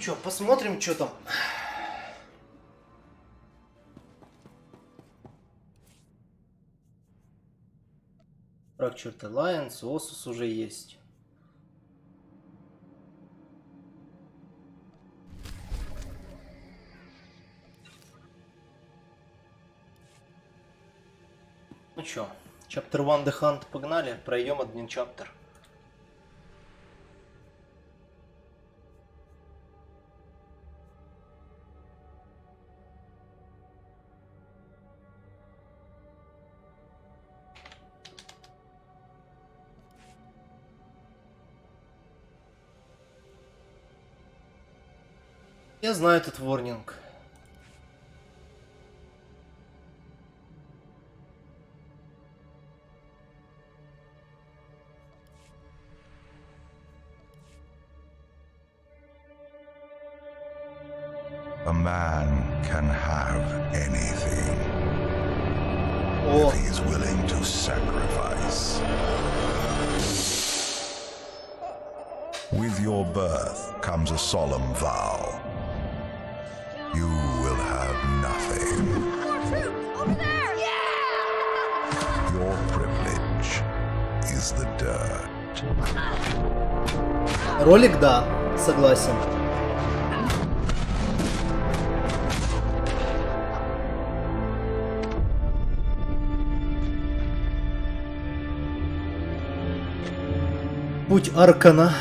Ну что, посмотрим, что там. Fractured Alliance, Осус уже есть. Ну чё, Chapter 1 The Hunt, погнали, пройдем один чаптер. Я знаю этот ворнинг. A man can have anything О, if he is willing to sacrifice. With your birth comes a solemn vow. You will have nothing. More troops! Over there! Yeah! Your privilege is the dirt. ролик, да, согласен. Путь Аркана.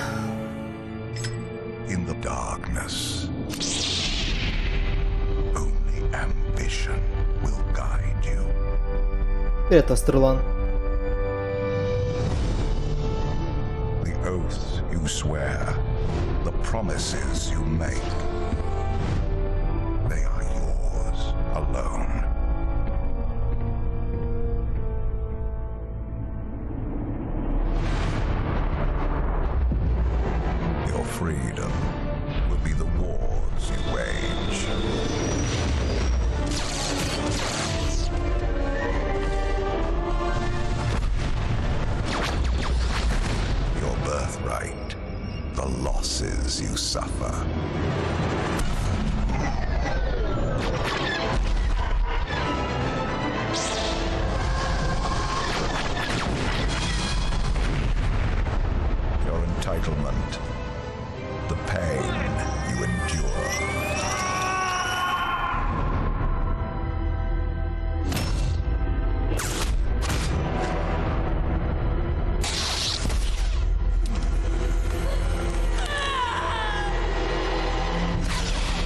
In the darkness, only ambition will guide you. Это Стрлан. The oaths you swear, the promises you make, they are yours alone. Your freedom will be the wars you wage. Your birthright, the losses you suffer. Your entitlement, the pain you endure.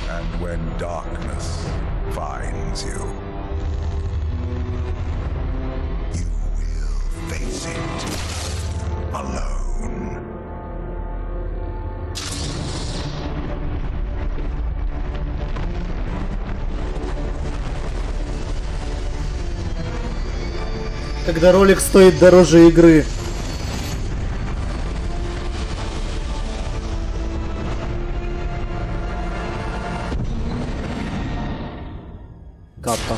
And when darkness finds you, you will face it alone. Когда ролик стоит дороже игры. Капа.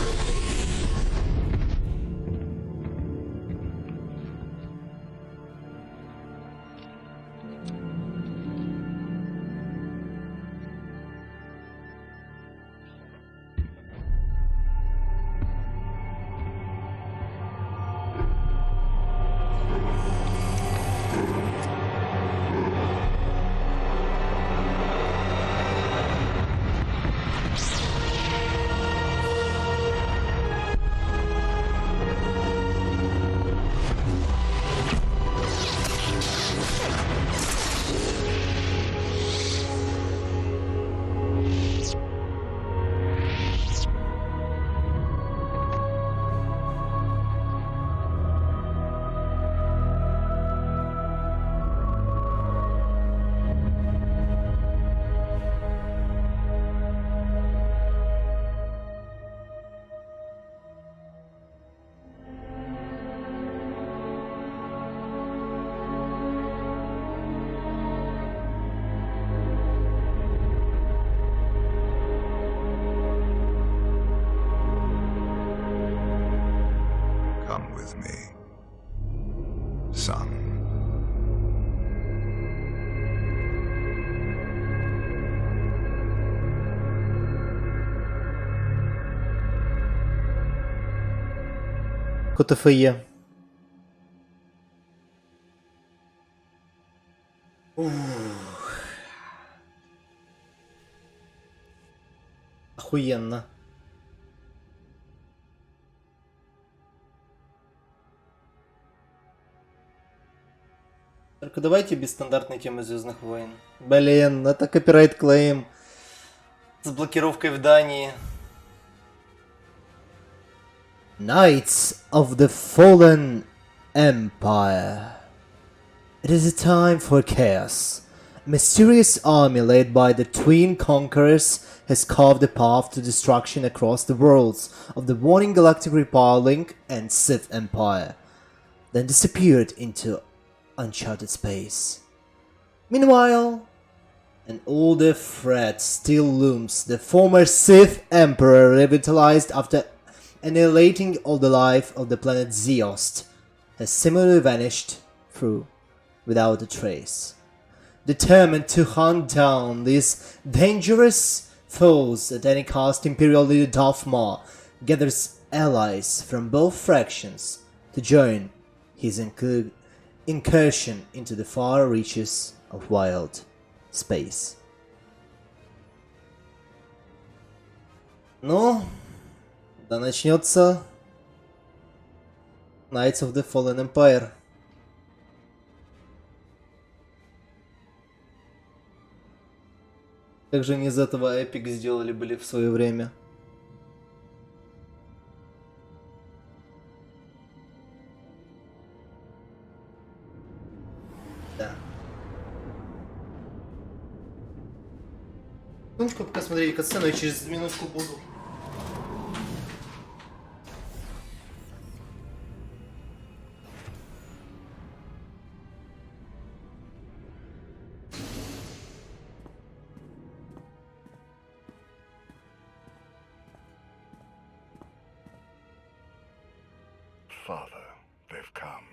КТФЕ. Охуенно. Только давайте без стандартной темы Звездных войн. Блин, это копирайт клейм. С блокировкой в Дании. Knights of the Fallen Empire. It is a time for chaos. A mysterious army led by the twin conquerors has carved a path to destruction across the worlds of the Warring Galactic Republic and Sith Empire, then disappeared into uncharted space. Meanwhile, an older threat still looms. The former Sith Emperor, revitalized after annihilating all the life of the planet Zeost, has similarly vanished through without a trace. Determined to hunt down these dangerous foes at any cost, Imperial leader Darth Maul gathers allies from both factions to join his incursion into the far reaches of wild space. Ну, да начнется Knights of the Fallen Empire. Как же они из этого эпик сделали были в свое время. Да. Секундочку, пока смотрели катсцену, я через минутку буду. Father, they've come.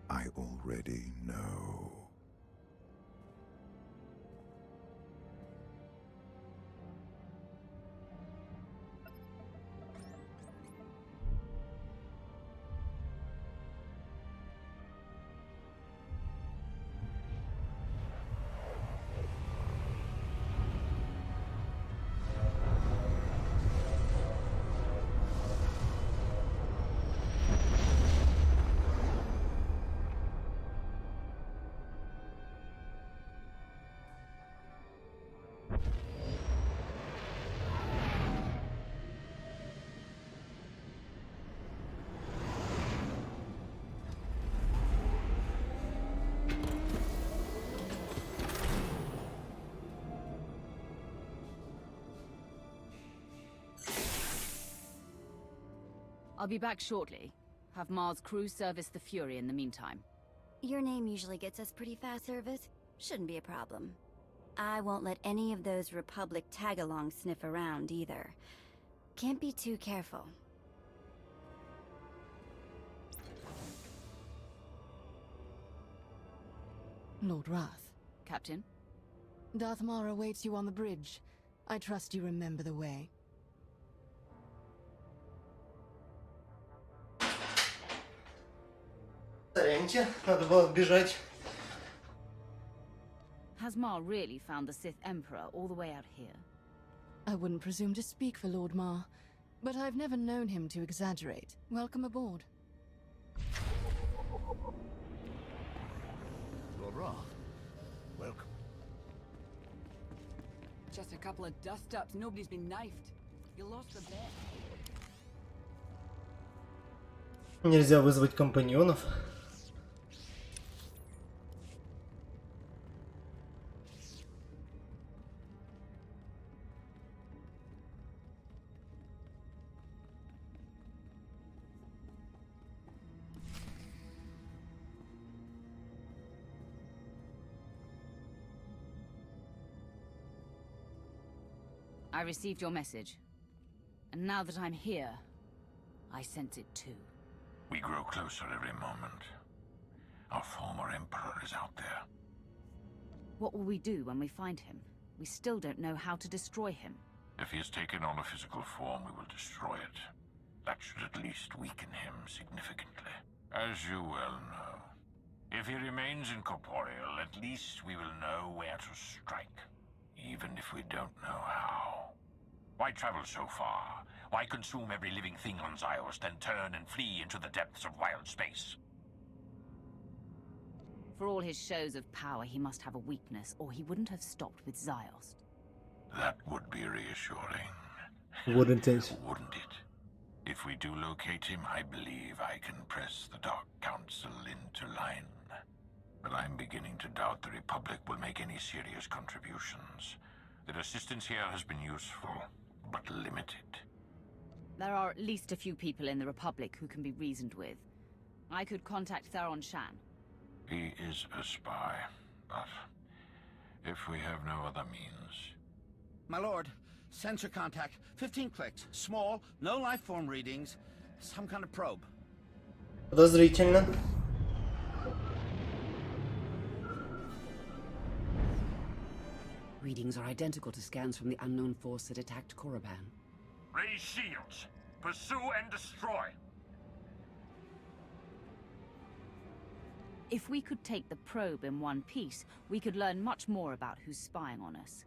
I already know. I'll be back shortly. Have Mars crew service the Fury in the meantime. Your name usually gets us pretty fast service. Shouldn't be a problem. I won't let any of those Republic tag-alongs sniff around either. Can't be too careful. Lord Wrath, Captain? Darth Maul awaits you on the bridge. I trust you remember the way. Соряните, надо было бежать. Has Mar really found the Sith Emperor all the way out here? I wouldn't presume to speak for Lord Mar, but I've never known him to exaggerate. Welcome aboard. Lord Wrath, welcome. Just a couple of dust-ups. Nobody's been knifed. You lost the bet. Нельзя вызвать компаньонов. I received your message. And now that I'm here, I sense it too. We grow closer every moment. Our former emperor is out there. What will we do when we find him? We still don't know how to destroy him. If he has taken on a physical form, we will destroy it. That should at least weaken him significantly. As you well know, if he remains incorporeal, at least we will know where to strike, even if we don't know how. Why travel so far? Why consume every living thing on Zyos, then turn and flee into the depths of wild space? For all his shows of power, he must have a weakness, or he wouldn't have stopped with Ziost. That would be reassuring. Wouldn't it? Wouldn't it? If we do locate him, I believe I can press the Dark Council into line. But I'm beginning to doubt the Republic will make any serious contributions. Their assistance here has been useful, but limited. There are at least a few people in the Republic who can be reasoned with. I could contact Theron Shan. He is a spy, but if we have no other means... My lord, sensor contact, 15 clicks, small, no life form readings, some kind of probe. Подозрительно. Readings are identical to scans from the unknown force that attacked Korriban. Raise shields! Pursue and destroy! If we could take the probe in one piece, we could learn much more about who's spying on us.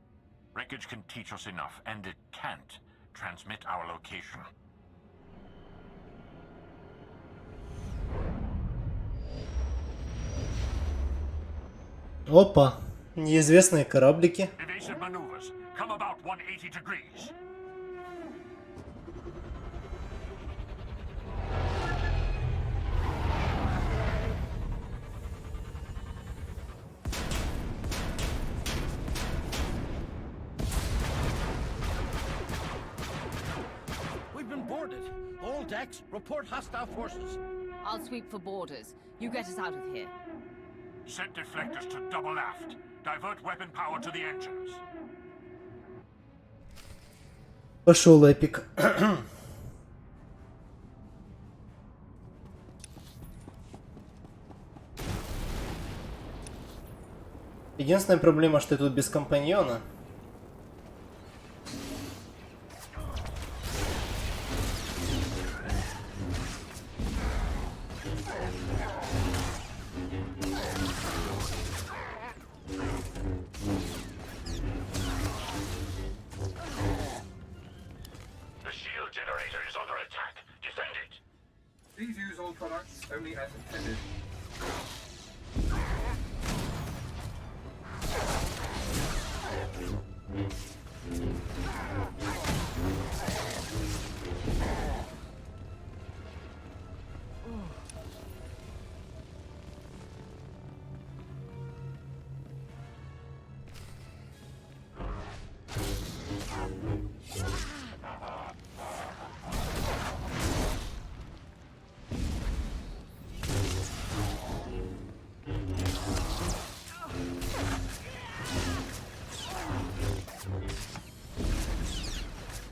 Wreckage can teach us enough, and it can't transmit our location. Опа, неизвестные кораблики. Evasive maneuvers. Come about 180 degrees. We've been boarded. All decks, report hostile forces. I'll sweep for borders. You get us out of here. Set deflectors to double aft. Divert weapon power to the engines. Пошел эпик. Единственная проблема, что я тут без компаньона. The shield generator is under attack. Defend it. Please use all products only as intended.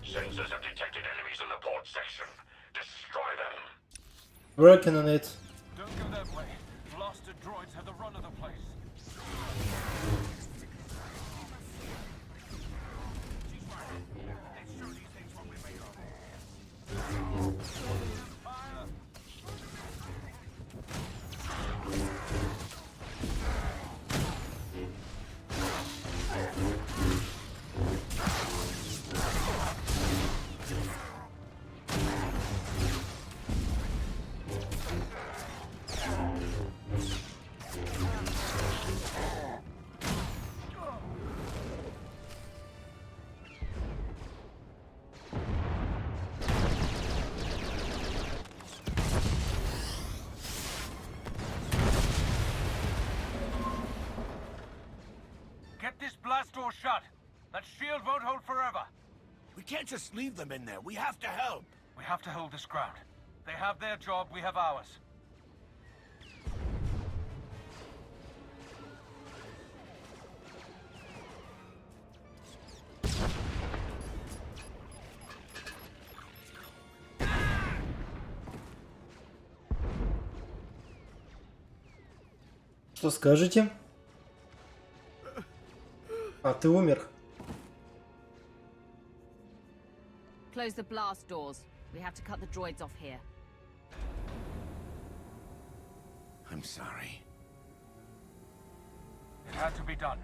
Sensors have detected enemies in the port section. Destroy them. Working on it. Don't go that way. Blaster droids have the run of the place. Let's show these things what we're made of. Fire! Get this blast door shut. That shield won't hold forever. We can't just leave them in there. We have to help. We have to hold this ground. They have their job, we have ours. Что скажете? А, ты умер. Close the blast doors. We have to cut the droids off here. I'm sorry. It had to be done.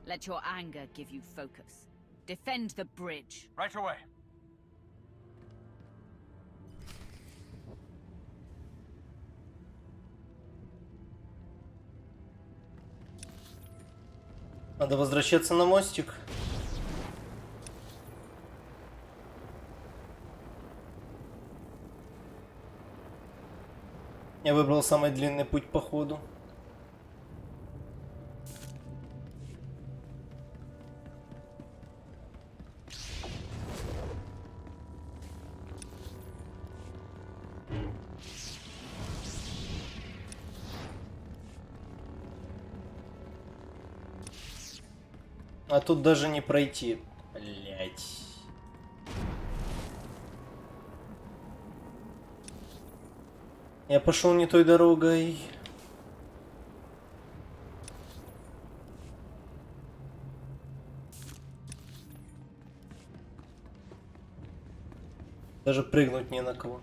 Let your anger give you focus. Defend the bridge. Right away. Надо возвращаться на мостик. Я выбрал самый длинный путь по ходу. А тут даже не пройти. Блять. Я пошел не той дорогой. Даже прыгнуть не на кого.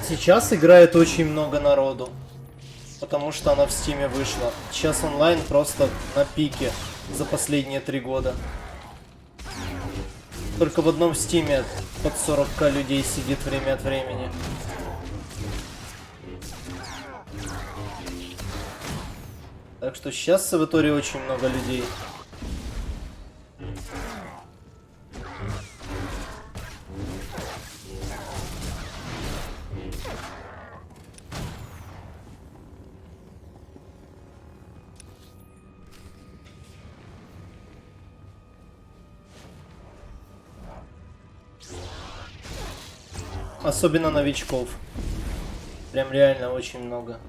Сейчас играет очень много народу, потому что она в Стиме вышла. Сейчас онлайн просто на пике за последние 3 года. Только в одном Стиме под 40к людей сидит время от времени. Так что сейчас в SWTOR очень много людей. Особенно новичков. Прям реально очень много.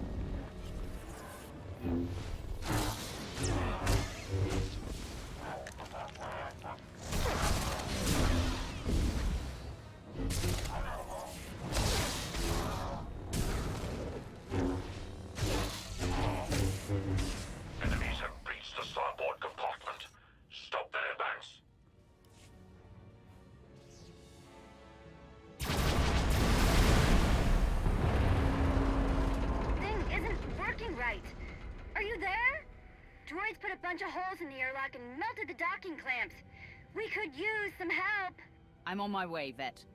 Enemies have breached the starboard compartment. Stop their advance. Right. Are you there? Droids put a bunch of holes in the airlock and melted the docking clamps. We could use some help. I'm on my way, Vet.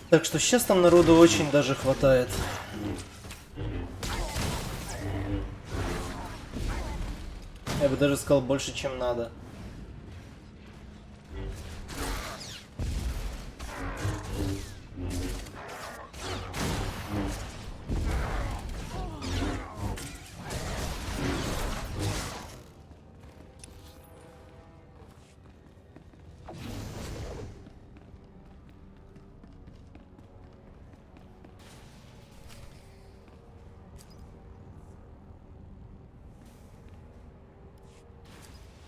Так что сейчас там народу очень даже хватает. Я бы даже сказал, больше, чем надо.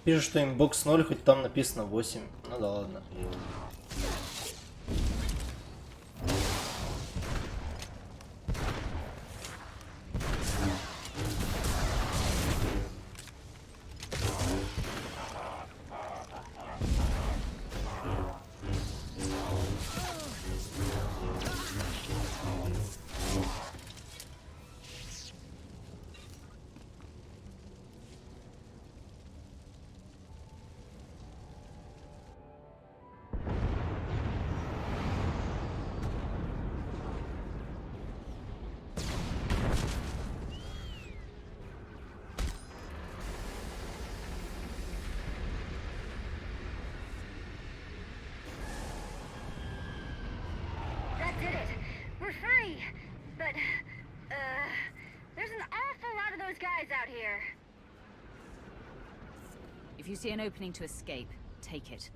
Пишет, что инбокс 0, хоть там написано 8. Ну да ладно. If you see an opening to escape, take it.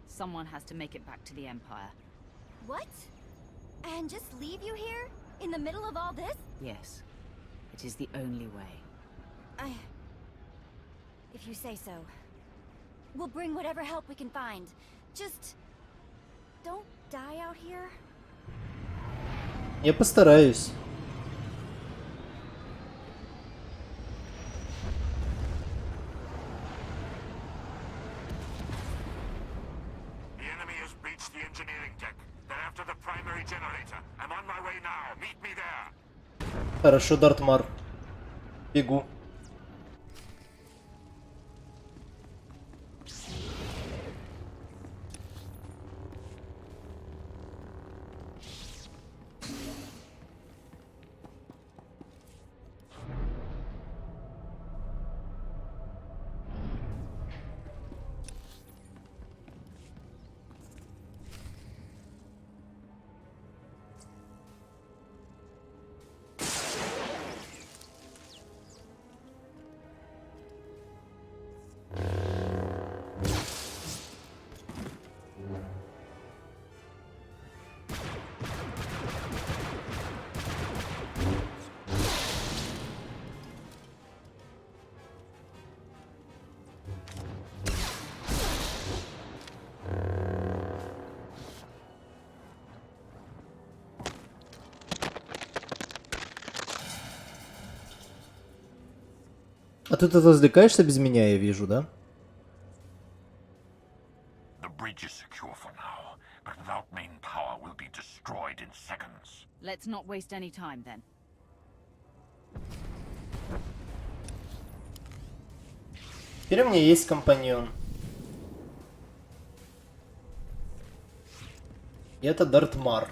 Someone has to make it back to the Empire. What? And just leave you here? In the middle of all this? Yes. It is the only way. If you say so. We'll bring whatever help we can find. Just... don't die out here. Я постараюсь. The enemy has breached the engineering deck. They're after the primary generator. I'm on my way now. Meet me there. Хорошо, Дартмар. Бегу. А ты тут развлекаешься без меня, я вижу, да? The bridge is secure for now, but without main power will be destroyed in seconds. Let's not waste any time then. Теперь у меня есть компаньон. И это Дартмар.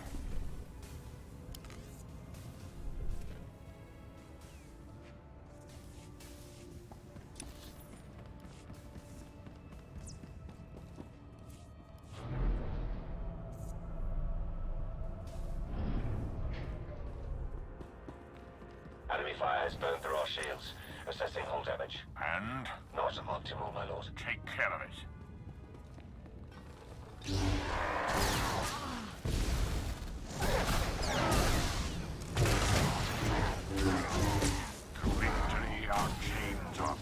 Enemy fire has burned through our shields. Assessing hull damage. And Not optimal, my lord. take care of it. To victory our chains are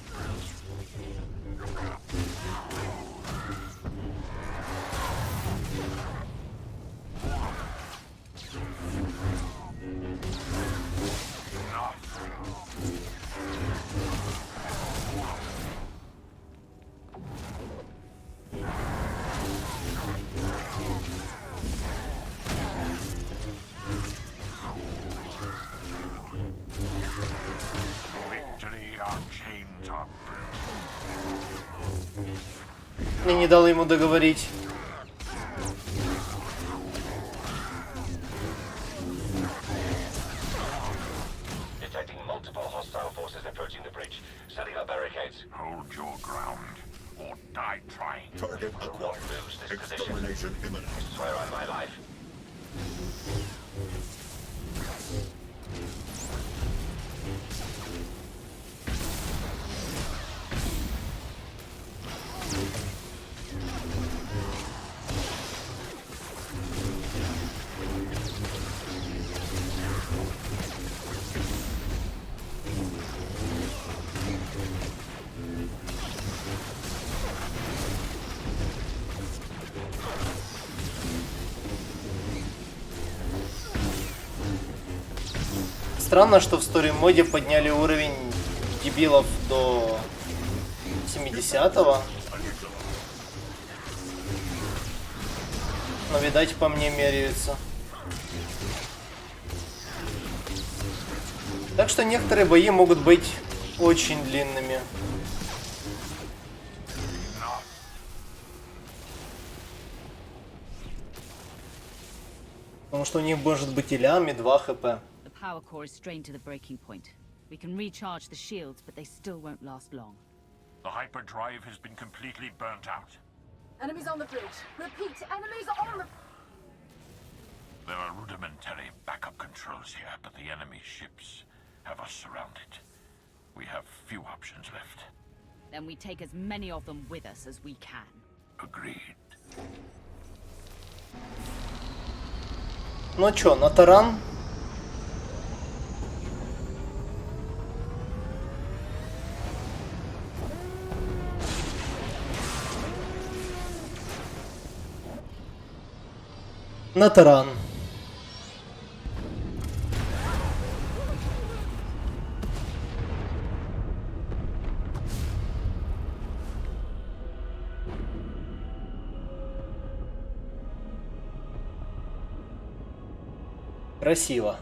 Я не дал ему договорить. Detecting multiple hostile forces approaching the bridge. Setting up barricades. Hold your ground or die trying. Target acquired. Lose this position. I swear on my life. Странно, что в стори моде подняли уровень дебилов до 70-го. Но, видать, по мне меряются. Так что некоторые бои могут быть очень длинными. Потому что у них может быть и лям, и 2 хп. The power core is strained to the breaking point. We can recharge the shields, but they still won't last long. The hyperdrive has been completely burnt out. Enemies on the bridge. Repeat, enemies on the... There are rudimentary backup controls here, but the enemy ships have us surrounded. We have few options left. Then we take as many of them with us as we can. Agreed. Ну чё, на таран? На таран. Красиво.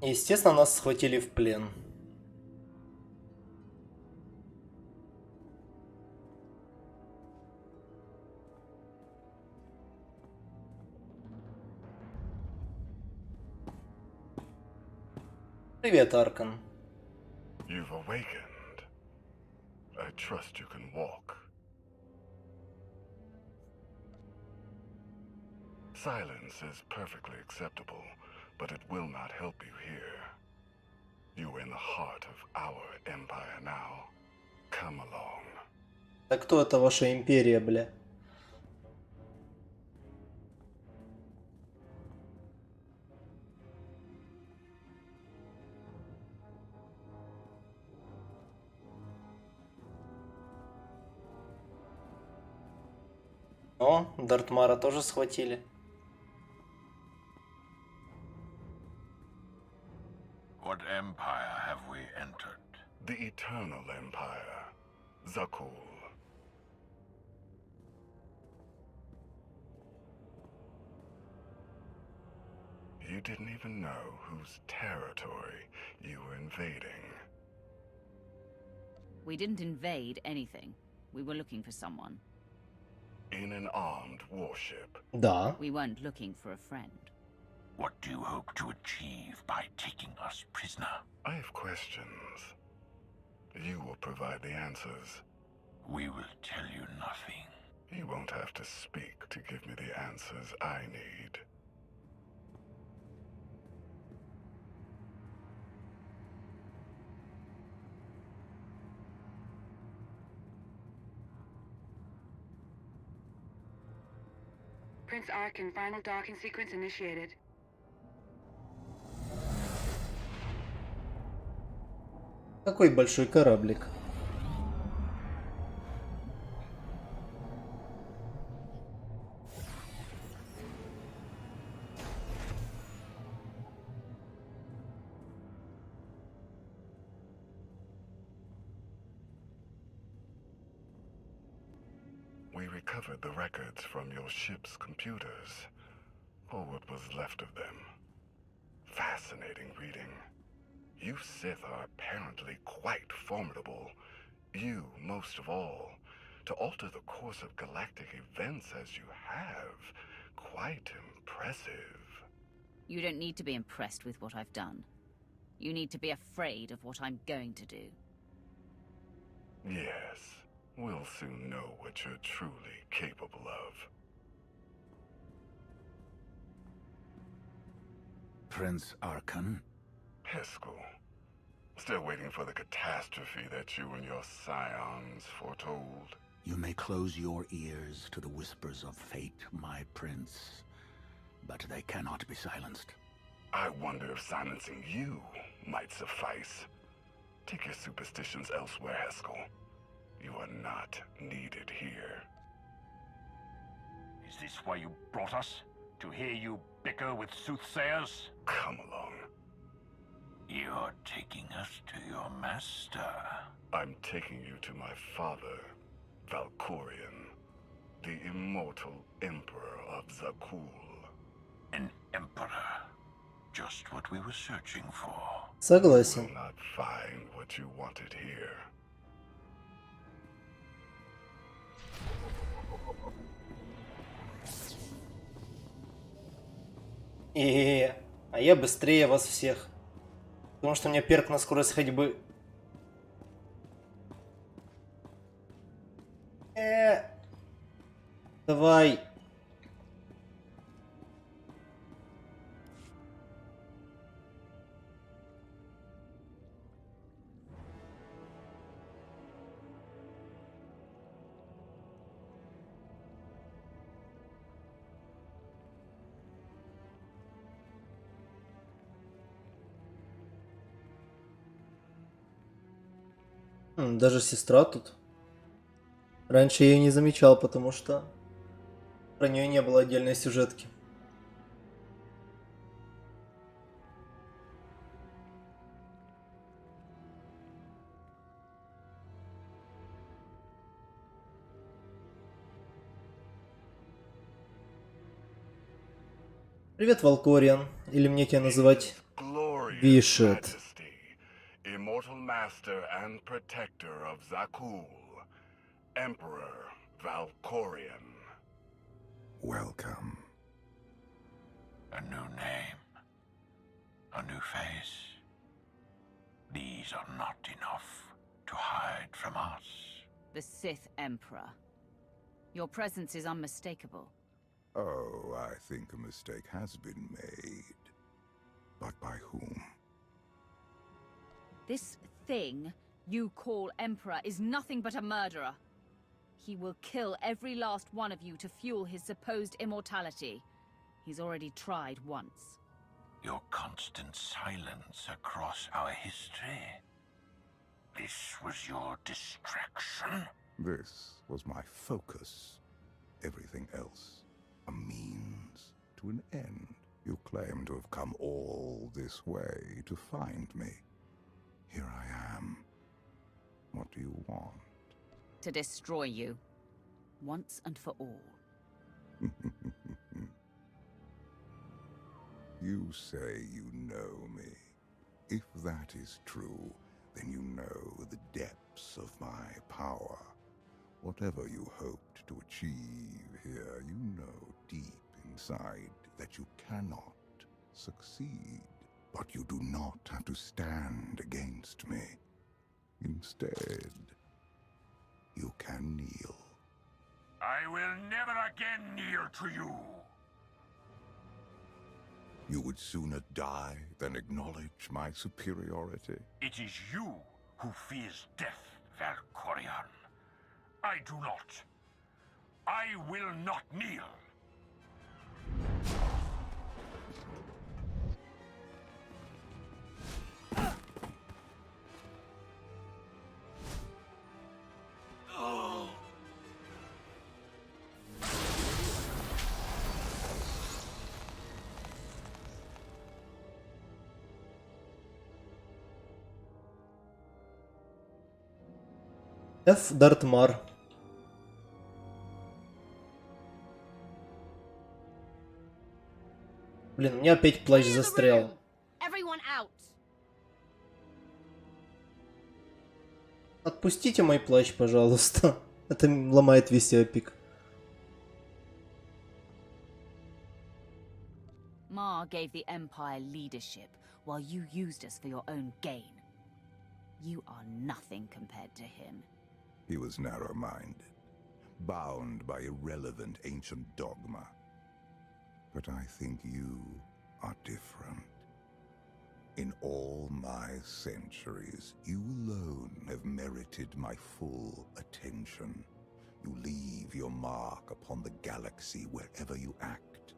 Естественно, нас схватили в плен. Привет, Аркан. You've awakened. I trust you can walk. Silence is perfectly acceptable, but it will not help you here. You are in the heart of our empire now. Come along. Да кто это ваша империя, бля? О, Дартмара тоже схватили. What empire have we entered? The Eternal Empire. Zakul. You didn't even know whose territory you were invading. We didn't invade anything. We were looking for someone. In an armed warship. Да. We weren't looking for a friend. What do you hope to achieve by taking us prisoner? I have questions. You will provide the answers. We will tell you nothing. You won't have to speak to give me the answers I need. Prince Arkan, final docking sequence initiated. Какой большой кораблик. We recovered the records from your ship's computers, or what was left of them. Fascinating reading. You Sith are apparently quite formidable. You, most of all. To alter the course of galactic events as you have. Quite impressive. You don't need to be impressed with what I've done. You need to be afraid of what I'm going to do. Yes, we'll soon know what you're truly capable of. Prince Arkan? Heskell. Still waiting for the catastrophe that you and your scions foretold. You may close your ears to the whispers of fate, my prince, but they cannot be silenced. I wonder if silencing you might suffice. Take your superstitions elsewhere, Heskell. You are not needed here. Is this why you brought us? To hear you bicker with soothsayers? Come along. You're taking us to your master. I'm taking you to my father, Valkorion, the immortal Emperor of Zakul. An just what we were searching for. Согласен. Will not find what you wanted here. А я быстрее вас всех. Потому что у меня перк на скорость ходьбы. Давай. Даже сестра тут. Раньше я ее не замечал, потому что про нее не было отдельной сюжетки. Привет, Валкориан. Или мне тебя называть Вишет. Immortal master and protector of Zakul, Emperor Valkorian. Welcome. A new name. A new face. These are not enough to hide from us. The Sith Emperor. Your presence is unmistakable. Oh, I think a mistake has been made. But by whom? This thing you call Emperor is nothing but a murderer. He will kill every last one of you to fuel his supposed immortality. He's already tried once. Your constant silence across our history. This was your distraction? This was my focus. Everything else, a means to an end. You claim to have come all this way to find me. Here I am. What do you want? To destroy you. Once and for all. You say you know me. If that is true, then you know the depths of my power. Whatever you hoped to achieve here, you know deep inside that you cannot succeed. But you do not have to stand against me. Instead, you can kneel. I will never again kneel to you. You would sooner die than acknowledge my superiority. It is you who fears death, Valkorian. I do not. I will not kneel. Ф. Дартмар. Блин, у меня опять плащ застрял. Отпустите мой плащ, пожалуйста. Это ломает весь эпик. Ma gave the Empire leadership, while you used us for your own gain. You are nothing compared to him. He was narrow-minded, bound by irrelevant ancient dogma. But I think you are different. In all my centuries, you alone have merited my full attention. You leave your mark upon the galaxy wherever you act,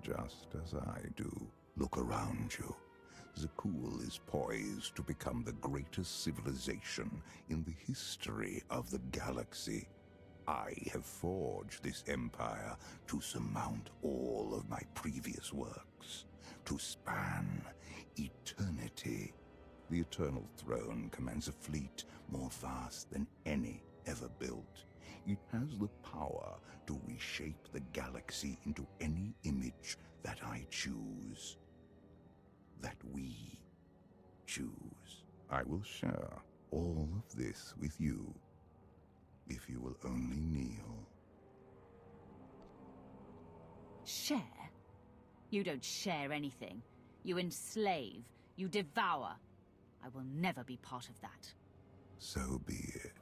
just as I do. Look around you. Zakul is poised to become the greatest civilization in the history of the galaxy. I have forged this empire to surmount all of my previous works, to span eternity. The Eternal Throne commands a fleet more vast than any ever built. It has the power to reshape the galaxy into any image that I choose. that we choose. I will share all of this with you, if you will only kneel. Share? You don't share anything. You enslave. You devour. I will never be part of that. So be it.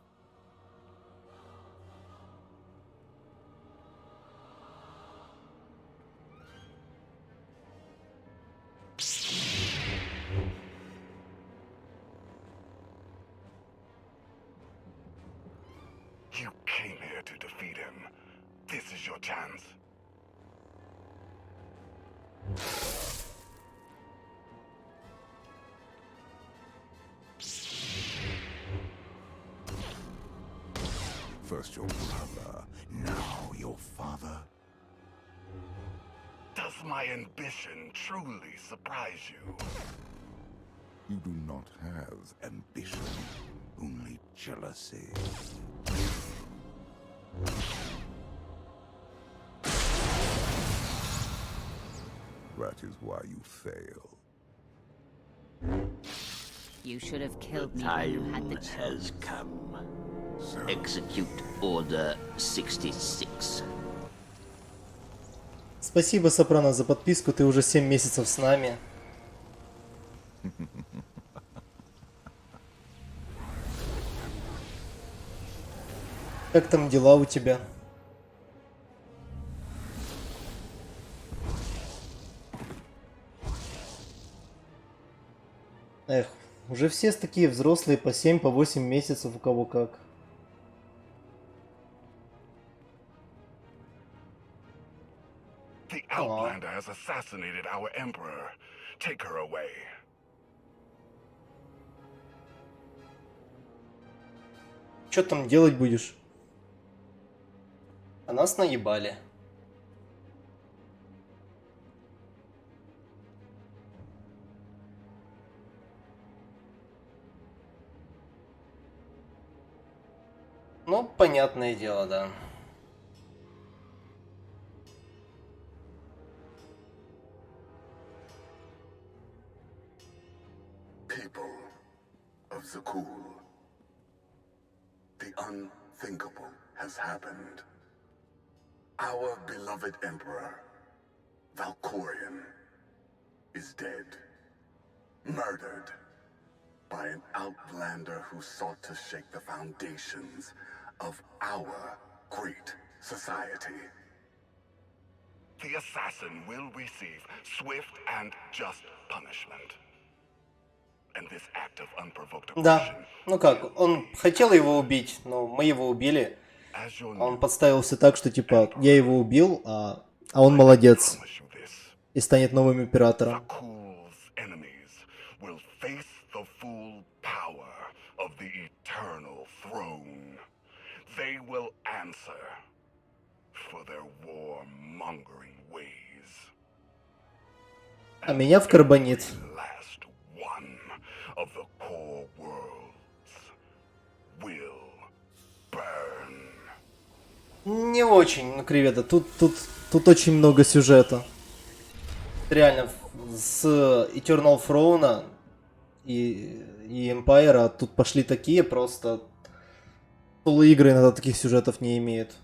You came here to defeat him. This is your chance. First your brother, now your father. Does my ambition truly surprise you? You do not have ambition, only jealousy. That is why you fail. You should have killed me when you had the Time chance. has come. Execute Order 66. Спасибо, Сопрано, за подписку. Ты уже 7 месяцев с нами. Как там дела у тебя? Эх, уже все такие взрослые, по 7, по 8 месяцев, у кого как. The Outlander has assassinated our Emperor. Take her away. Что там делать будешь? А нас наебали. Ну, понятное дело, да. People of Zakul, the unthinkable has happened. Our beloved Emperor, Valkorion, is dead. Murdered by an Outlander who sought to shake the foundations of our great society. The assassin will receive swift and just punishment. And this act of unprovoked Да, aggression, ну как, он хотел его убить, но мы его убили. as your Он new подставился так, что типа я его убил, а он молодец promise you this, и станет новым императором. Zakul's enemies will face the full power of the eternal throne. They will answer for their war-mongering ways. А меня в карбонит. Last one of the core worlds will burn. Не очень, ну, Кривета, тут очень много сюжета. Реально, с Eternal Throne и Empire тут пошли такие просто... Игры иногда таких сюжетов не имеют.